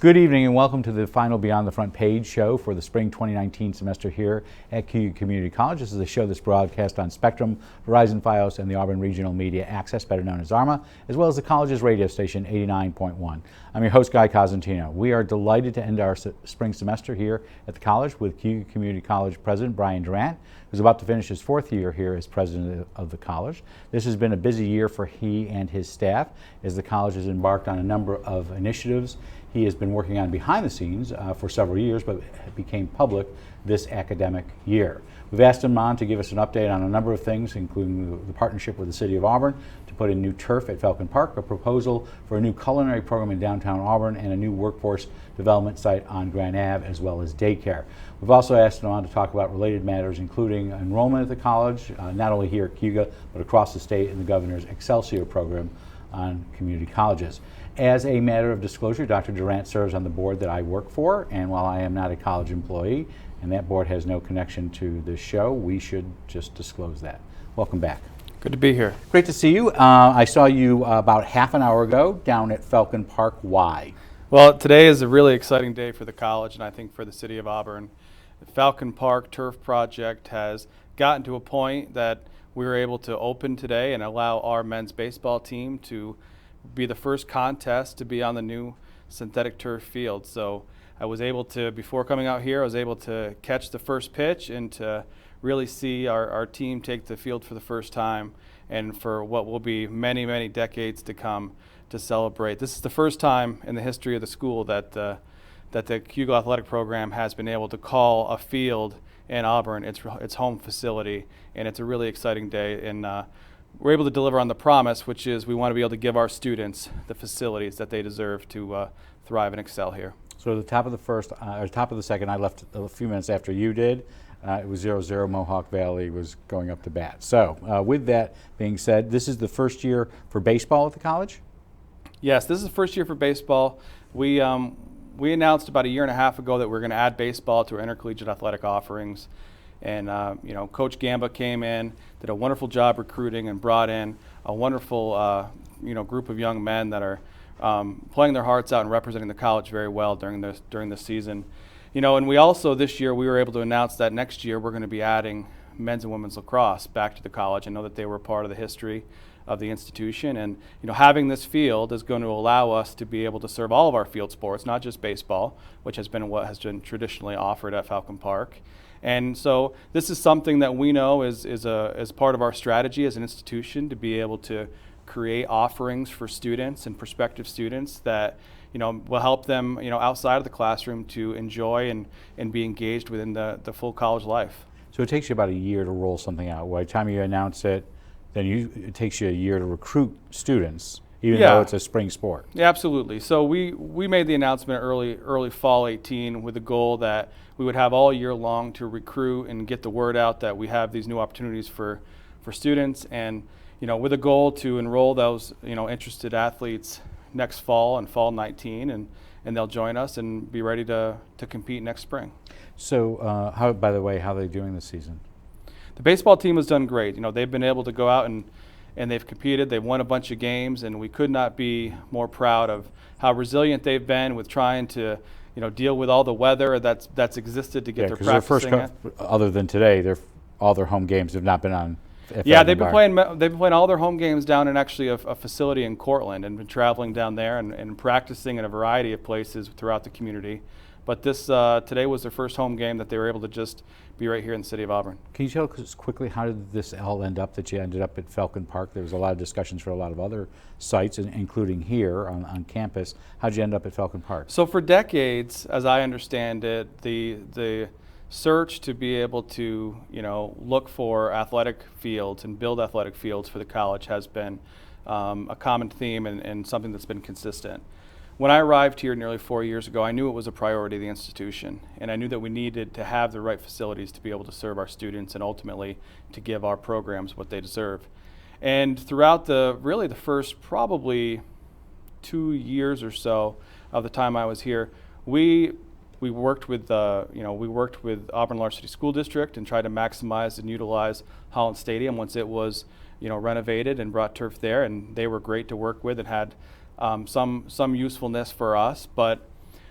Good evening and welcome to the final Beyond the Front Page show for the spring 2019 semester here at Cayuga Community College. This is a show that's broadcast on Spectrum, Verizon Fios, and the Auburn Regional Media Access, better known as ARMA, as well as the college's radio station 89.1. I'm your host, Guy Cosentino. We are delighted to end our spring semester here at the college with Cayuga Community College President Brian Durant, who's about to finish his fourth year here as president of the college. This has been a busy year for he and his staff as the college has embarked on a number of initiatives he has been working on behind the scenes for several years, but became public this academic year. We've asked him on to give us an update on a number of things, including the partnership with the City of Auburn to put in new turf at Falcon Park, a proposal for a new culinary program in downtown Auburn, and a new workforce development site on Grand Ave, as well as daycare. We've also asked him on to talk about related matters, including enrollment at the college, not only here at Cayuga, but across the state in the governor's Excelsior program on community colleges. As a matter of disclosure, Dr. Durant serves on the board that I work for, and while I am not a college employee, and that board has no connection to this show, we should just disclose that. Welcome back. Good to be here. Great to see you. I saw you about half an hour ago down at Falcon Park. Why? Well, today is a really exciting day for the college, and I think for the City of Auburn. The Falcon Park Turf Project has gotten to a point that we were able to open today and allow our men's baseball team to be the first contest to be on the new synthetic turf field. So I was able to, before coming out here, I was able to catch the first pitch and to really see our team take the field for the first time and for what will be many, many decades to come to celebrate. This is the first time in the history of the school that the Cayuga Athletic Program has been able to call a field in Auburn its home facility, and it's a really exciting day. And we're able to deliver on the promise, which is we want to be able to give our students the facilities that they deserve to thrive and excel here. So at the top of the first, or top of the second, I left a few minutes after you did. It was 0-0. Mohawk Valley was going up to bat. So with that being said, this is the first year for baseball at the college? Yes, this is the first year for baseball. We announced about a year and a half ago that we're going to add baseball to our intercollegiate athletic offerings. And Coach Gamba came in, did a wonderful job recruiting, and brought in a wonderful group of young men that are playing their hearts out and representing the college very well during this season. And we also this year we were able to announce that next year we're going to be adding men's and women's lacrosse back to the college. I know that they were part of the history of the institution, and having this field is going to allow us to be able to serve all of our field sports, not just baseball, which has been what has been traditionally offered at Falcon Park. And so this is something that we know is part of our strategy as an institution to be able to create offerings for students and prospective students that will help them outside of the classroom to enjoy and be engaged within the full college life. So it takes you about a year to roll something out. By the time you announce it, then it takes you a year to recruit students, even though it's a spring sport. Yeah, absolutely. So we made the announcement early fall 18 with the goal that we would have all year long to recruit and get the word out that we have these new opportunities for students, and with a goal to enroll those interested athletes next fall and fall 19, and they'll join us and be ready to compete next spring. So by the way, how are they doing this season? The baseball team has done great. They've been able to go out and they've competed. They've won a bunch of games, and we could not be more proud of how resilient they've been with trying to deal with all the weather that's existed to get their practicing in. Other than today, all their home games have not been on. Yeah, they've been playing all their home games down in actually a facility in Cortland, and been traveling down there and practicing in a variety of places throughout the community. But today was their first home game that they were able to just be right here in the City of Auburn. Can you tell us quickly how did this all end up that you ended up at Falcon Park? There was a lot of discussions for a lot of other sites, including here on campus. How did you end up at Falcon Park? So for decades, as I understand it, the search to be able to look for athletic fields and build athletic fields for the college has been a common theme and something that's been consistent. When I arrived here nearly 4 years ago, I knew it was a priority of the institution, and I knew that we needed to have the right facilities to be able to serve our students and ultimately to give our programs what they deserve. And throughout the first probably 2 years or so of the time I was here, we worked with Auburn Large City School District and tried to maximize and utilize Holland Stadium once it was renovated and brought turf there, and they were great to work with and had some usefulness for us. But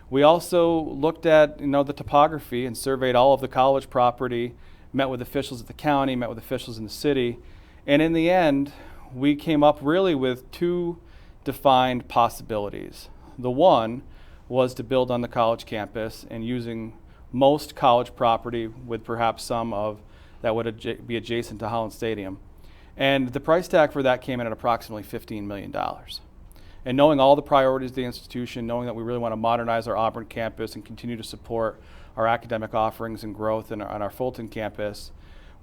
We also looked at the topography and surveyed all of the college property, met with officials at the county, met with officials in the city, and in the end, we came up really with two defined possibilities. The one was to build on the college campus and using most college property with perhaps some of that would be adjacent to Holland Stadium. And the price tag for that came in at approximately $15 million. And knowing all the priorities of the institution, knowing that we really want to modernize our Auburn campus and continue to support our academic offerings and growth on our Fulton campus,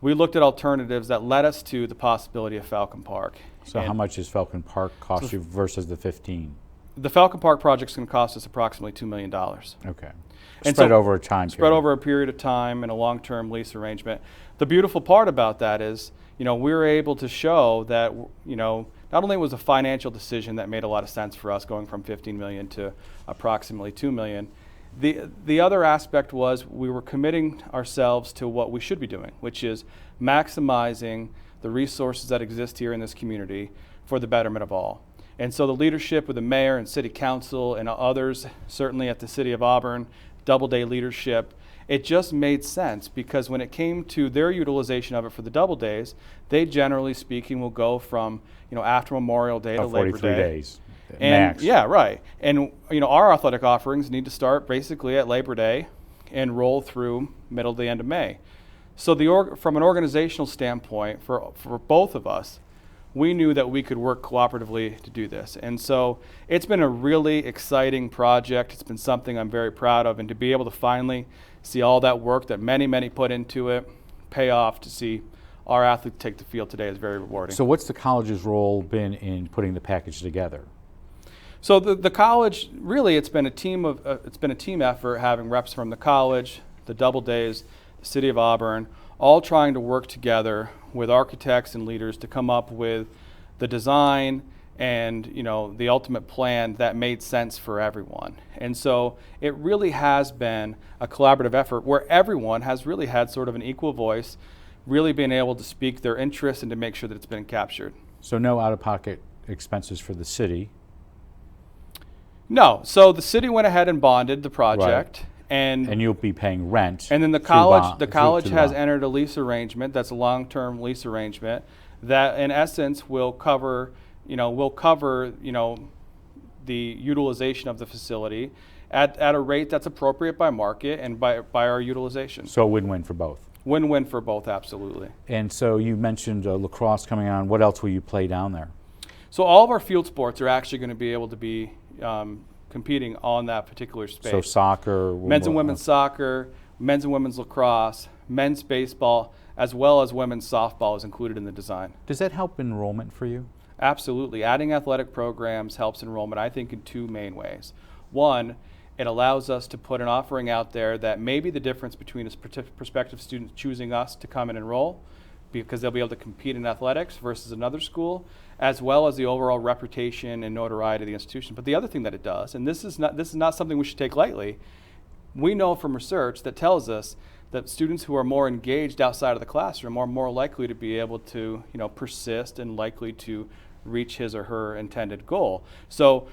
we looked at alternatives that led us to the possibility of Falcon Park. So how much does Falcon Park cost you versus the 15? The Falcon Park project is going to cost us approximately $2 million. Okay. And Spread so, over a time Spread period. over a period of time in a long-term lease arrangement. The beautiful part about that is, we were able to show that, not only was a financial decision that made a lot of sense for us going from $15 million to approximately $2 million, the other aspect was we were committing ourselves to what we should be doing, which is maximizing the resources that exist here in this community for the betterment of all. And so the leadership with the mayor and city council and others, certainly at the city of Auburn, Doubleday leadership, it just made sense because when it came to their utilization of it for the double days, they generally speaking will go from after Memorial Day to Labor 43 Day. days. And max. yeah, right. And our athletic offerings need to start basically at Labor Day and roll through middle to the end of May. So from an organizational standpoint, for both of us, we knew that we could work cooperatively to do this. And so it's been a really exciting project. It's been something I'm very proud of, and to be able to finally see all that work that many, many put into it pay off, to see our athletes take the field today is very rewarding. So what's the college's role been in putting the package together? So the college, really, it's been a team effort, having reps from the college, the double days, the city of Auburn, all trying to work together with architects and leaders to come up with the design and the ultimate plan that made sense for everyone. And so it really has been a collaborative effort where everyone has really had sort of an equal voice, really being able to speak their interests and to make sure that it's been captured. So no out-of-pocket expenses for the city? No. So the city went ahead and bonded the project. Right. And you'll be paying rent. And then the college has entered a lease arrangement that's a long-term lease arrangement that in essence will cover the utilization of the facility at a rate that's appropriate by market and by our utilization. So win-win for both. Win-win for both, absolutely. And so you mentioned lacrosse coming on. What else will you play down there? So all of our field sports are actually going to be able to be competing on that particular space. So soccer? Men's and women's soccer, men's and women's lacrosse, men's baseball, as well as women's softball is included in the design. Does that help enrollment for you? Absolutely. Adding athletic programs helps enrollment, I think, in two main ways. One, it allows us to put an offering out there that may be the difference between a prospective student choosing us to come and enroll, because they'll be able to compete in athletics versus another school, as well as the overall reputation and notoriety of the institution. But the other thing that it does, and this is not something we should take lightly, we know from research that tells us that students who are more engaged outside of the classroom are more likely to be able to persist and likely to reach his or her intended goal. So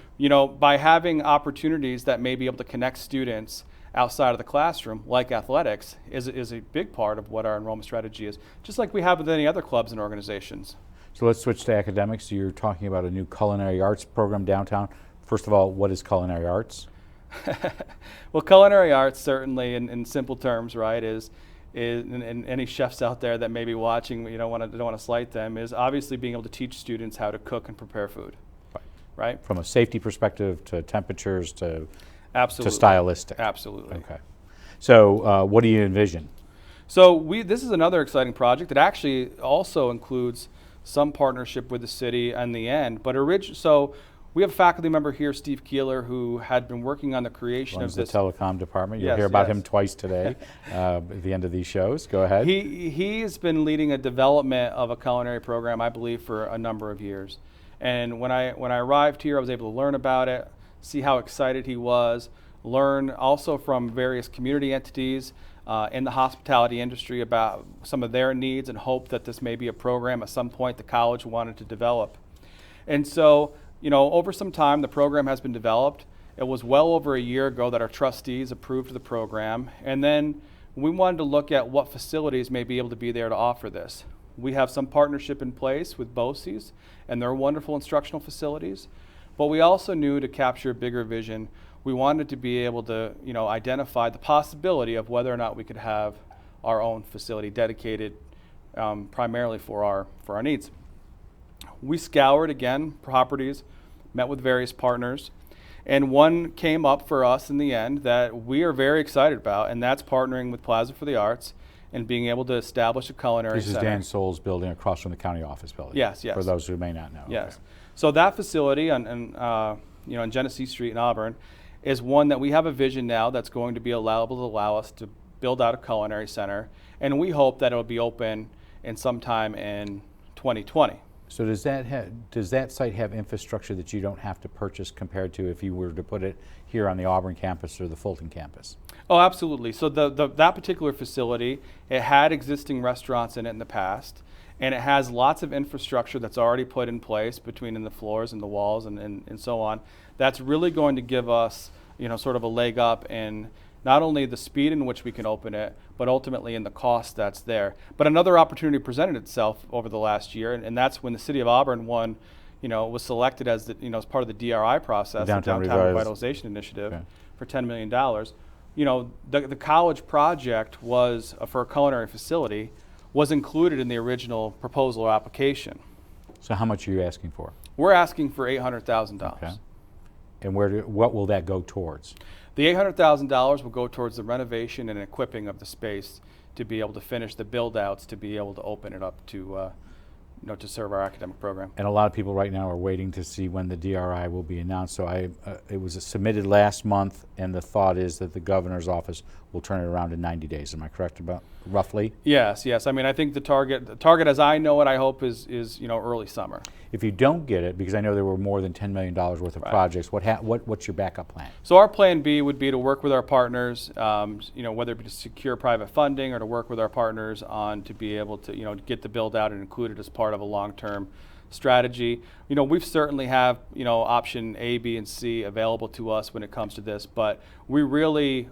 by having opportunities that may be able to connect students outside of the classroom, like athletics, is a big part of what our enrollment strategy is, just like we have with any other clubs and organizations. So let's switch to academics. You're talking about a new culinary arts program downtown. First of all, what is culinary arts? Well, culinary arts, certainly in simple terms, right, is and any chefs out there that may be watching, don't want to slight them, is obviously being able to teach students how to cook and prepare food. Right? From a safety perspective to temperatures to Absolutely. To stylistic. Absolutely. Okay. So what do you envision? So this is another exciting project that actually also includes some partnership with the city in the end. But so we have a faculty member here, Steve Keeler, who had been working on the creation Runs of this. the telecom department. You'll Yes, hear about yes. him twice today at the end of these shows. Go ahead. He has been leading a development of a culinary program, I believe, for a number of years. And when I arrived here, I was able to learn about it, see how excited he was, learn also from various community entities in the hospitality industry about some of their needs, and hope that this may be a program at some point the college wanted to develop. And so, over some time, the program has been developed, It was well over a year ago that our trustees approved the program, and then we wanted to look at what facilities may be able to be there to offer this. We have some partnership in place with BOCES, and they're wonderful instructional facilities, but we also knew to capture a bigger vision, we wanted to be able to identify the possibility of whether or not we could have our own facility dedicated primarily for our needs. We scoured, again, properties, met with various partners, and one came up for us in the end that we are very excited about, and that's partnering with Plaza for the Arts and being able to establish a culinary This center. is Dan Soul's building across from the county office building. Yes, yes. For those who may not know. Yes. Okay. So that facility on Genesee Street in Auburn is one that we have a vision now that's going to be allowable to allow us to build out a culinary center, and we hope that it'll be open in sometime in 2020. So does that site have infrastructure that you don't have to purchase compared to if you were to put it here on the Auburn campus or the Fulton campus? Oh, absolutely. So that particular facility, it had existing restaurants in it in the past, and it has lots of infrastructure that's already put in place between the floors and the walls and so on. That's really going to give us, sort of a leg up in not only the speed in which we can open it, but ultimately in the cost that's there. But another opportunity presented itself over the last year, and that's when the city of Auburn was selected as as part of the DRI process, the Downtown Revitalization Initiative, okay, for $10 million. The college project was for a culinary facility was included in the original proposal or application. So how much are you asking for? We're asking for $800,000. Okay. And what will that go towards? The $800,000 will go towards the renovation and equipping of the space to be able to finish the build-outs, to be able to open it up to serve our academic program. And a lot of people right now are waiting to see when the DRI will be announced. So it was submitted last month, and the thought is that the governor's office will turn it around in 90 days. Am I correct about roughly? Yes. I mean, I think the target as I know it, I hope is early summer. If you don't get it, because I know there were more than $10 million worth of Right. projects, what's your backup plan? So our plan B would be to work with our partners, whether it be to secure private funding or to work with our partners on to be able to, get the build out and include it as part of a long-term strategy. We've certainly have, option A, B, and C available to us when it comes to this, but we really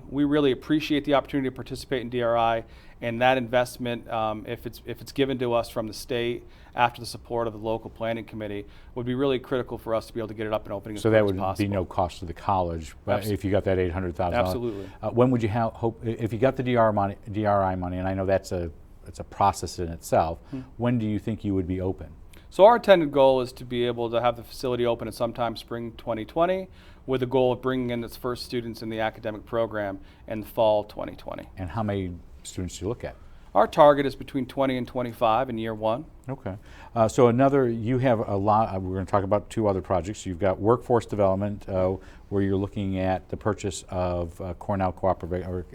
appreciate the opportunity to participate in DRI, and that investment, if it's given to us from the state after the support of the local planning committee, would be really critical for us to be able to get it up and opening as So quick that as would possible. be no cost to the college, but if you got that $800,000. Absolutely. When would you hope, if you got the DRI money, and I know it's a process in itself, when do you think you would be open? So our intended goal is to be able to have the facility open at sometime spring 2020, with the goal of bringing in its first students in the academic program in fall 2020. And how many students do you look at? Our target is between 20 and 25 in year one. Okay. So you have a lot, we're going to talk about two other projects. You've got workforce development, where you're looking at the purchase of Cornell Cooperative,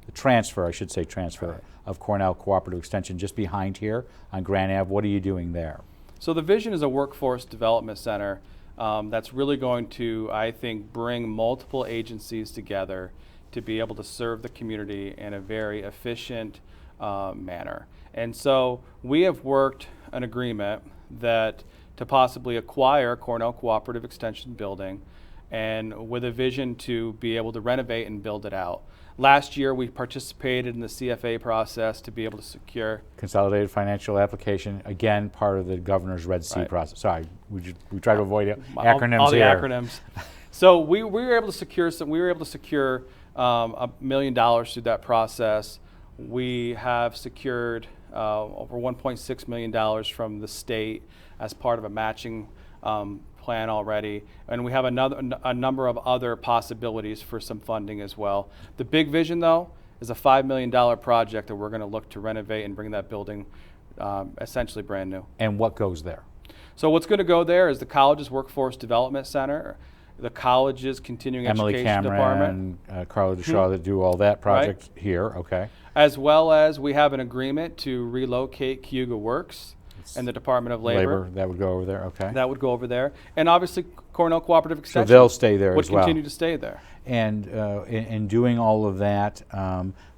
the transfer, I should say transfer, Right. of Cornell Cooperative Extension just behind here on Grand Ave. What are you doing there? So the vision is a workforce development center that's really going to, I think, bring multiple agencies together to be able to serve the community in a very efficient manner. And so we have worked an agreement that to possibly acquire Cornell Cooperative Extension building, and with a vision to be able to renovate and build it out. Last year we participated in the CFA process to be able to secure Consolidated Financial Application, again, part of the governor's Red Sea Right. process. Sorry, we try to avoid acronyms all the here. acronyms. So we were able to secure $1 million through that process. We have secured over $1.6 million from the state as part of a matching plan already, and we have a number of other possibilities for some funding as well. The big vision, though, is a $5 million project that we're going to look to renovate and bring that building essentially brand new. And what goes there? So what's going to go there is the college's Workforce Development Center, the college's Continuing Emily Education Department, Cameron, Carla DeShaw that do all that project here, okay. as well as we have an agreement to relocate Cayuga Works. and the Department of Labor. That would go over there, okay. That would go over there. And obviously Cornell Cooperative Extension they'll stay there would as well. continue to stay there. And in doing all of that,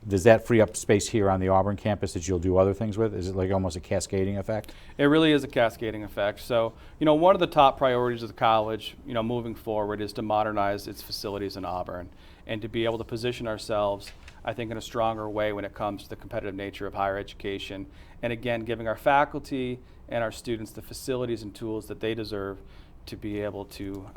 does that free up space here on the Auburn campus that you'll do other things with? Is it like almost a cascading effect? It really is a cascading effect. So, one of the top priorities of the college, moving forward is to modernize its facilities in Auburn and to be able to position ourselves, I think, in a stronger way when it comes to the competitive nature of higher education. And again, giving our faculty and our students the facilities and tools that they deserve to be able to,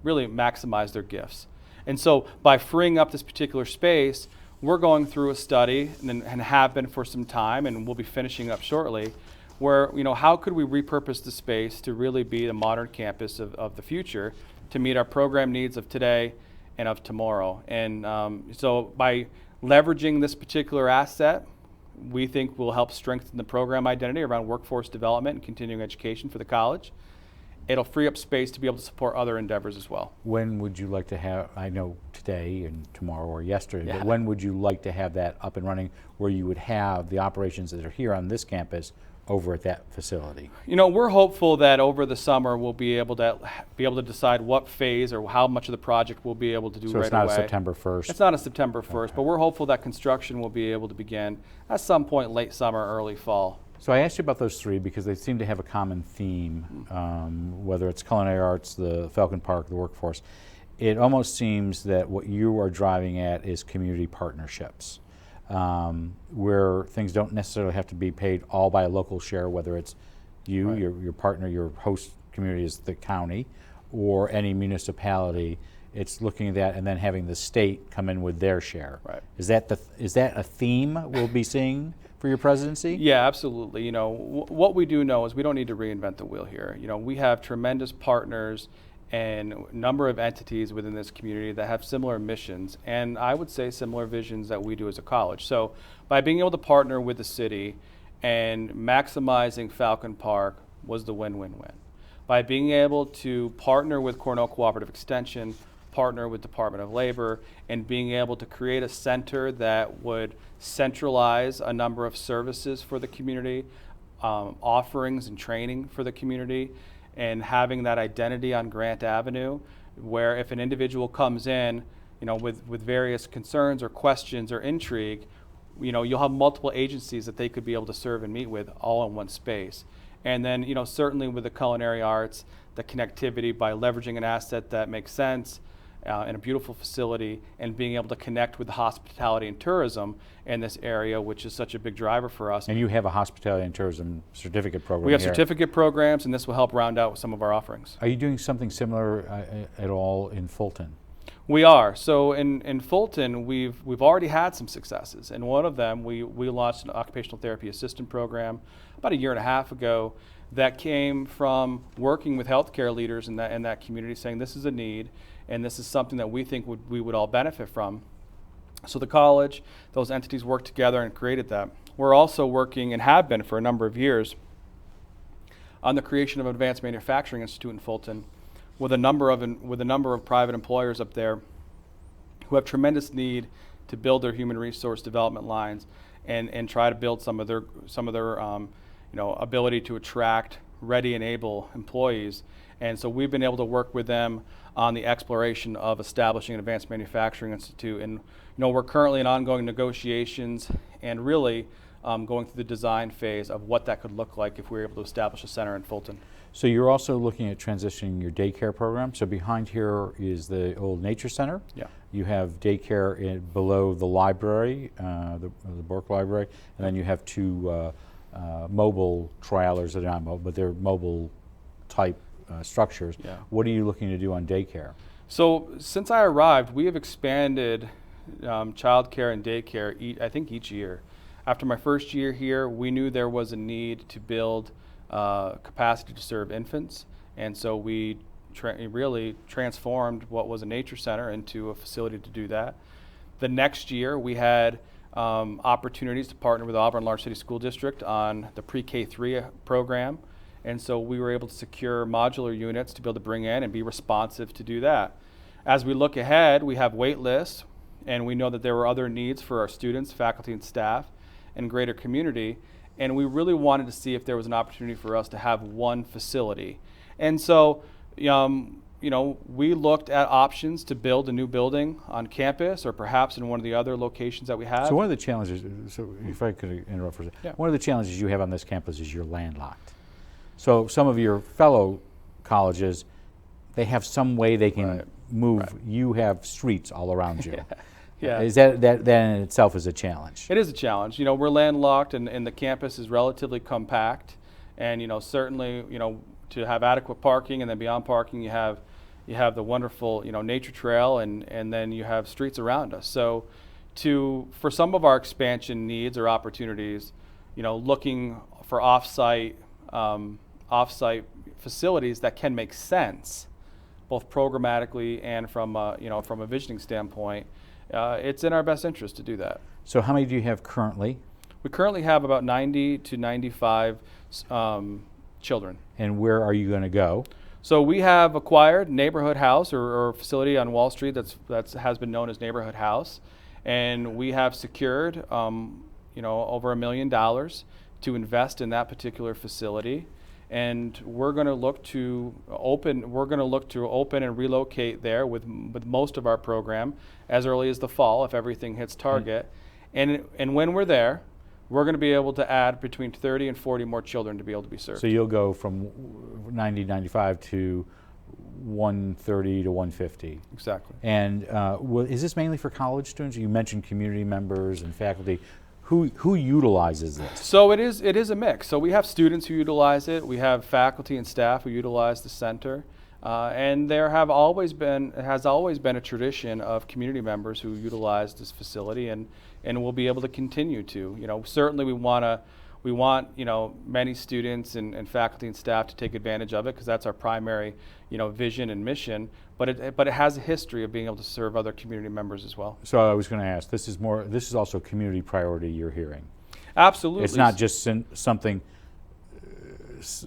really maximize their gifts. And so by freeing up this particular space, we're going through a study and have been for some time, and we'll be finishing up shortly, where, how could we repurpose the space to really be the modern campus of the future to meet our program needs of today and of tomorrow. And so by leveraging this particular asset, we think will help strengthen the program identity around workforce development and continuing education for the college. It'll free up space to be able to support other endeavors as well. When would you like to have, I know today and tomorrow or yesterday, Yeah. but when would you like to have that up and running where you would have the operations that are here on this campus over at that facility? We're hopeful that over the summer we'll be able to decide what phase or how much of the project we'll be able to do right away. So it's not a September 1st? It's not a September 1st, Okay. but we're hopeful that construction will be able to begin at some point late summer, early fall. So I asked you about those three because they seem to have a common theme, whether it's culinary arts, the Falcon Park, the workforce. It almost seems that what you are driving at is community partnerships, where things don't necessarily have to be paid all by a local share, whether it's you, Right. your partner, your host community is the county, or any municipality. It's looking at that and then having the state come in with their share. Right. Is that a theme we'll be seeing for your presidency? Yeah, absolutely. What we do know is we don't need to reinvent the wheel here. We have tremendous partners and a number of entities within this community that have similar missions and I would say similar visions that we do as a college. So by being able to partner with the city and maximizing Falcon Park was the win-win-win. By being able to partner with Cornell Cooperative Extension, partner with Department of Labor, and being able to create a center that would centralize a number of services for the community, offerings and training for the community, and having that identity on Grant Avenue, where if an individual comes in, with various concerns or questions or intrigue, you'll have multiple agencies that they could be able to serve and meet with all in one space. And then, certainly with the culinary arts, the connectivity by leveraging an asset that makes sense, in a beautiful facility, and being able to connect with the hospitality and tourism in this area, which is such a big driver for us. And you have a hospitality and tourism certificate program We have here. certificate programs, and this will help round out some of our offerings. Are you doing something similar at all in Fulton? We are. So in Fulton, we've already had some successes, and one of them, we launched an occupational therapy assistant program about a year and a half ago that came from working with healthcare leaders in that community, saying this is a need, and this is something that we think we would all benefit from. So the college, those entities worked together and created that. We're also working, and have been for a number of years, on the creation of an advanced manufacturing institute in Fulton, with a number of private employers up there who have tremendous need to build their human resource development lines and try to build some of their ability to attract ready and able employees. And so we've been able to work with them on the exploration of establishing an advanced manufacturing institute. And we're currently in ongoing negotiations and really going through the design phase of what that could look like if we were able to establish a center in Fulton. So you're also looking at transitioning your daycare program. So behind here is the old nature center. Yeah. You have daycare below the library, the Bork Library, and then you have two mobile trialers that are not mobile, but they're mobile type structures. Yeah. What are you looking to do on daycare? So since I arrived, we have expanded childcare and daycare, I think each year. After my first year here, we knew there was a need to build capacity to serve infants, and so we really transformed what was a nature center into a facility to do that. The next year, we had opportunities to partner with Auburn Large City School District on the pre-K3 program, and so we were able to secure modular units to be able to bring in and be responsive to do that. As we look ahead, we have wait lists, and we know that there were other needs for our students, faculty, and staff, and greater community. and we really wanted to see if there was an opportunity for us to have one facility. And so, we looked at options to build a new building on campus or perhaps in one of the other locations that we have. So one of the challenges, so if I could interrupt for a second, Yeah. one of the challenges you have on this campus is you're landlocked. So some of your fellow colleges, they have some way they can Right. move. Right. You have streets all around you. Yeah. Is that in itself is a challenge? It is a challenge. We're landlocked, and the campus is relatively compact. And certainly, to have adequate parking, and then beyond parking, you have the wonderful nature trail, and then you have streets around us. So, for some of our expansion needs or opportunities, looking for offsite facilities that can make sense, both programmatically and from a visioning standpoint. It's in our best interest to do that. So how many do you have currently? We currently have about 90 to 95 children. And where are you going to go? So we have acquired neighborhood house or facility on Wall Street that has been known as Neighborhood House, and we have secured over $1 million to invest in that particular facility. And we're going to look to open and relocate there with most of our program as early as the fall if everything hits target. And when we're there, we're going to be able to add between 30 and 40 more children to be able to be served. So you'll go from 90, 95 to 130 to 150. Exactly. And is this mainly for college students? You mentioned community members and faculty. Who utilizes this? So it is a mix. So we have students who utilize it. We have faculty and staff who utilize the center. And there has always been a tradition of community members who utilize this facility, and we'll be able to continue to. Certainly we want many students and faculty and staff to take advantage of it because that's our primary vision and mission. But it has a history of being able to serve other community members as well. So I was going to ask, this is also community priority you're hearing. Absolutely. It's not just something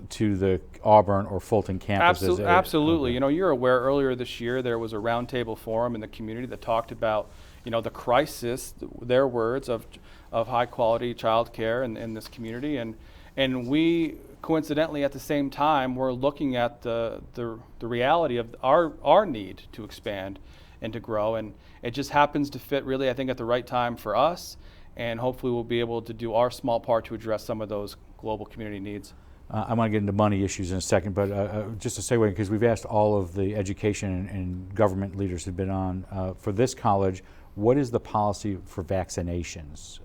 to the Auburn or Fulton campuses. Absolutely. Okay. You're aware earlier this year there was a roundtable forum in the community that talked about the crisis, their words, of high quality child care in this community, and we coincidentally at the same time we're looking at the reality of our need to expand and to grow, and it just happens to fit really I think at the right time for us, and hopefully we'll be able to do our small part to address some of those global community needs. I want to get into money issues in a second, but just to segue, because we've asked all of the education and government leaders who've been on, for this college, what is the policy for vaccinations?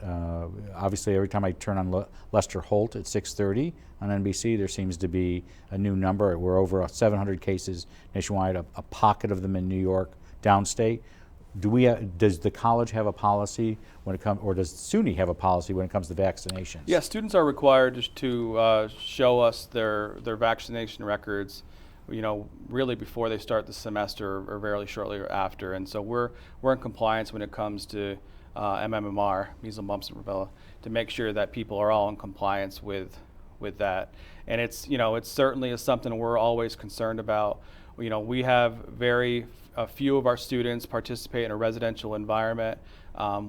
Obviously, every time I turn on Lester Holt at 6:30 on NBC, there seems to be a new number. We're over 700 cases nationwide, a pocket of them in New York, downstate. Does the college have a policy when it comes, or does SUNY have a policy when it comes to vaccinations? Yeah, students are required to show us their vaccination records, really before they start the semester or very shortly after. And so we're in compliance when it comes to MMR, measles, mumps, and rubella, to make sure that people are all in compliance with that. And it's certainly is something we're always concerned about. We have a few of our students participate in a residential environment,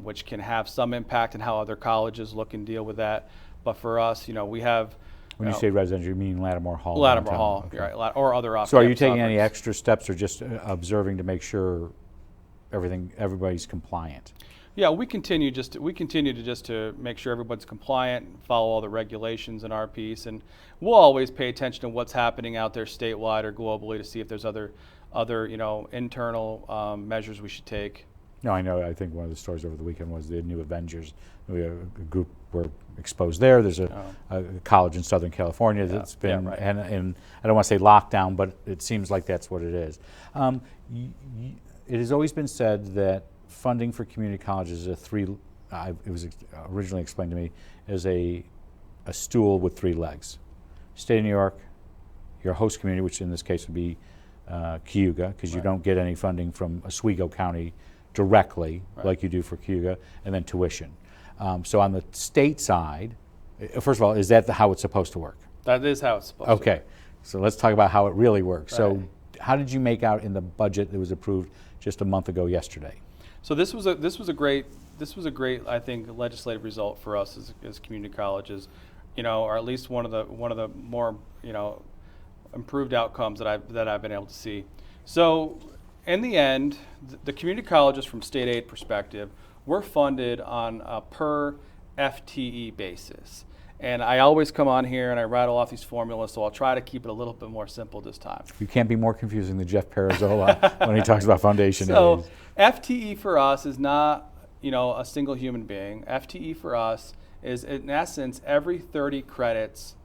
which can have some impact on how other colleges look and deal with that. But for us, we have. When you say residential, you mean Lattimore Hall? Lattimore Hall, okay. right, or other off-campus So are you taking any offerings. extra steps or just observing to make sure everybody's compliant? Yeah, we continue to make sure everyone's compliant, follow all the regulations in our piece, and we'll always pay attention to what's happening out there statewide or globally to see if there's other internal measures we should take. No, I know. I think one of the stories over the weekend was the new Avengers. A group were exposed there. There's a college in Southern California that's been, right. and I don't want to say lockdown, but it seems like that's what it is. It has always been said that funding for community colleges is it was originally explained to me as a stool with three legs. State of New York, your host community, which in this case would be Cayuga, because you don't get any funding from Oswego County directly like you do for Cayuga, and then tuition. So on the state side, first of all, is that how it's supposed to work? That is how it's supposed to work. Okay, so let's talk about how it really works. Right. So how did you make out in the budget that was approved just a month ago yesterday? So this was a great I think legislative result for us as community colleges. or at least one of the more, improved outcomes that I've been able to see. So in the end, the community colleges from state aid perspective, we're funded on a per FTE basis. And I always come on here and I rattle off these formulas, so I'll try to keep it a little bit more simple this time. You can't be more confusing than Jeff Perazzola when he talks about foundation aid. So FTE for us is not, a single human being. FTE for us is, in essence, every 30 credits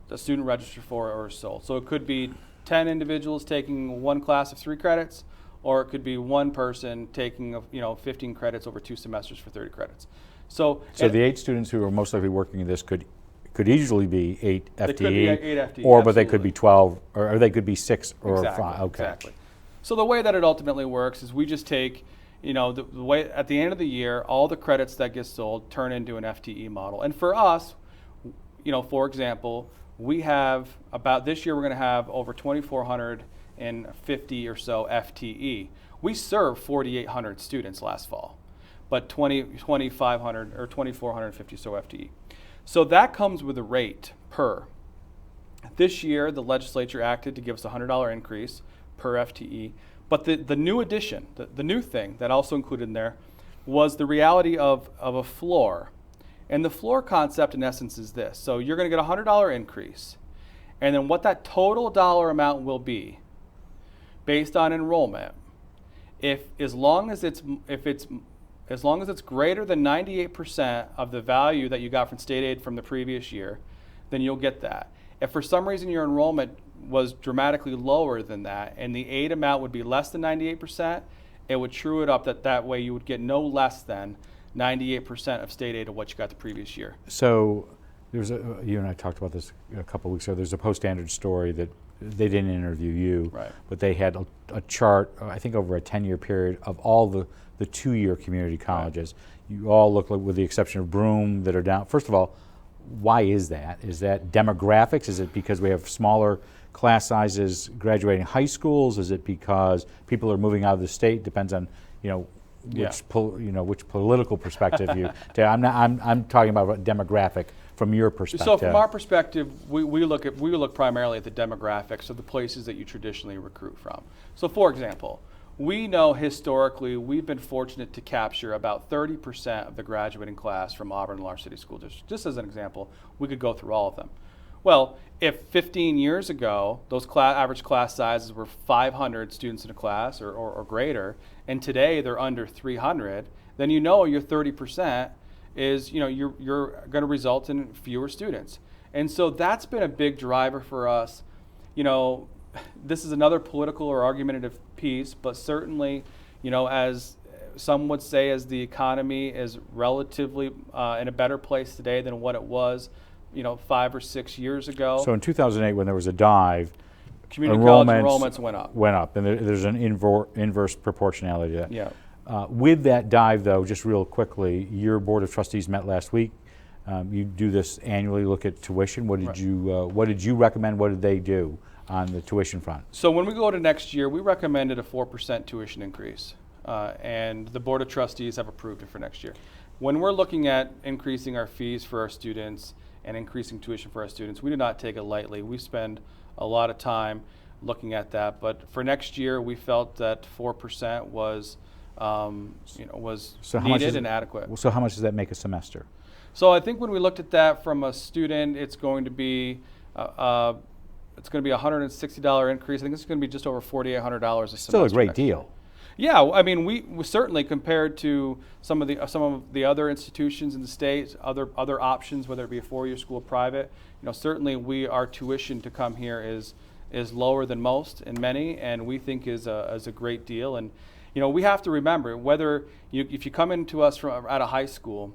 the student registered for or sold. So it could be 10 individuals taking one class of 3 credits, or it could be one person taking 15 credits over 2 semesters for 30 credits. So the 8 students who are most likely working in this could easily be 8 FTE, they could be 8 FTE, or but absolutely. they could be 12, or they could be 6 or Exactly, 5. Okay. Exactly. So the way that it ultimately works is we just take, the way at the end of the year, all the credits that get sold turn into an FTE model. And for us, for example, we have this year we're going to have over 2,450 or so FTE. We served 4,800 students last fall, but 2,500 or 2,450 so FTE. So that comes with a rate per. This year, the legislature acted to give us a $100 increase per FTE. But the new addition, the new thing that also included in there was the reality of a floor. And the floor concept, in essence, is this. So you're going to get a $100 increase. And then what that total dollar amount will be based on enrollment, as long as it's greater than 98% of the value that you got from state aid from the previous year, then you'll get that. If for some reason your enrollment was dramatically lower than that and the aid amount would be less than 98%, it would true it up that way you would get no less than 98% of state aid of what you got the previous year. So you and I talked about this a couple of weeks ago. There's a Post-Standard story that they didn't interview you, right, but they had a chart, I think over a 10-year period, of all the 2-year community colleges. Right. You all look like, with the exception of Broome, that are down. First of all, why is that? Is that demographics? Is it because we have smaller class sizes graduating high schools? Is it because people are moving out of the state? Depends on which political perspective you take. I'm talking about demographic from your perspective. So from our perspective, we look primarily at the demographics of the places that you traditionally recruit from. So for example, we know historically we've been fortunate to capture about 30% of the graduating class from Auburn and Large City School District. Just as an example, we could go through all of them. Well, if 15 years ago those average class sizes were 500 students in a class or greater, and today they're under 300, then your 30% is you're going to result in fewer students. And so that's been a big driver for us. This is another political or argumentative piece, but certainly, as some would say, as the economy is relatively in a better place today than what it was 5 or 6 years ago. So in 2008, when there was a dive, community college enrollments went up. And there's an inverse proportionality to that. Yeah. With that dive, though, just real quickly, your Board of Trustees met last week. You do this annually, look at tuition. What did you recommend? What did they do on the tuition front? So when we go to next year, we recommended a 4% tuition increase, and the Board of Trustees have approved it for next year. When we're looking at increasing our fees for our students and increasing tuition for our students, we do not take it lightly. We spend a lot of time looking at that, but for next year, we felt that 4% was needed and adequate. So how much does that make a semester? So I think when we looked at that from a student, it's going to be a $160 increase. I think it's going to be just over $4,800 a semester. Still a great deal. Yeah, I mean, we certainly, compared to some of the other institutions in the state, other options, whether it be a 4-year school or private, certainly our tuition to come here is lower than most and many, and we think is a great deal. And we have to remember, if you come into us out of high school,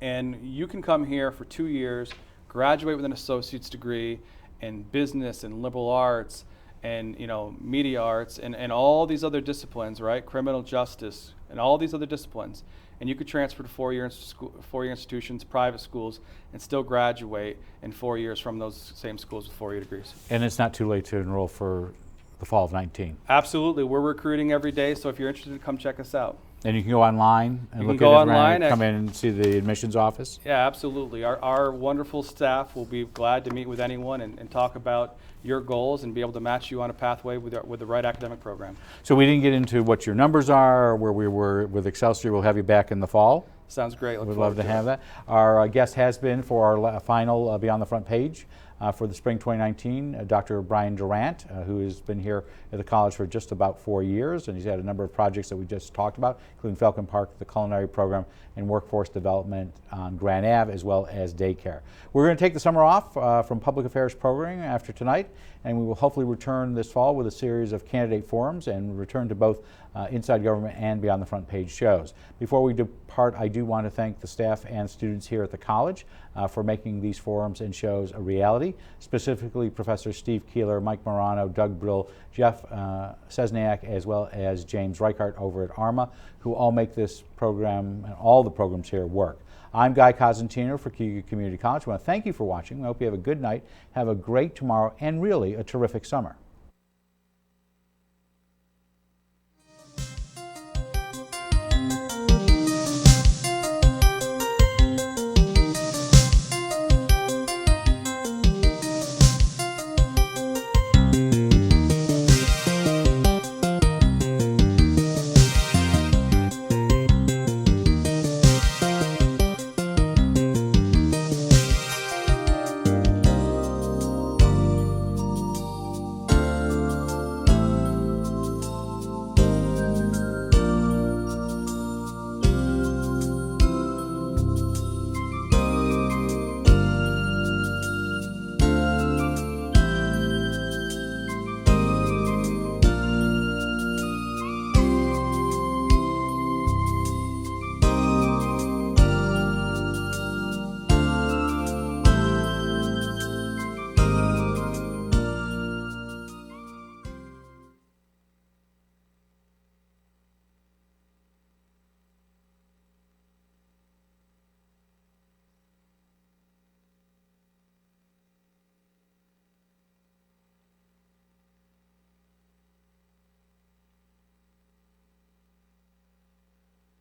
and you can come here for 2 years, graduate with an associate's degree in business and liberal arts and media arts and all these other disciplines, right? Criminal justice and all these other disciplines, and you could transfer to 4-year institutions, private schools, and still graduate in 4 years from those same schools with 4-year degrees. And it's not too late to enroll for the fall of 19. Absolutely, we're recruiting every day, so if you're interested, come check us out. And you can go online and You look can go at it, online come in and see the admissions office? Yeah, absolutely. Our wonderful staff will be glad to meet with anyone and talk about your goals and be able to match you on a pathway with the right academic program. So we didn't get into what your numbers are, where we were with Excelsior. We'll have you back in the fall. Sounds great. We'd love to have that. Our guest has been for our final Beyond the Front Page for the spring 2019, Dr. Brian Durant, who has been here at the college for just about 4 years, and he's had a number of projects that we just talked about, including Falcon Park, the Culinary program, and workforce development on Grand Ave, as well as daycare. We're going to take the summer off from public affairs programming after tonight, and we will hopefully return this fall with a series of candidate forums and return to both Inside Government and Beyond the Front Page shows. Before we depart, I do want to thank the staff and students here at the college for making these forums and shows a reality, specifically Professor Steve Keeler, Mike Morano, Doug Brill, Jeff Cesniak, as well as James Reichart over at ARMA, who all make this program and all the programs here work. I'm Guy Cosentino for Cayuga Community College. I want to thank you for watching. I hope you have a good night, have a great tomorrow, and really a terrific summer.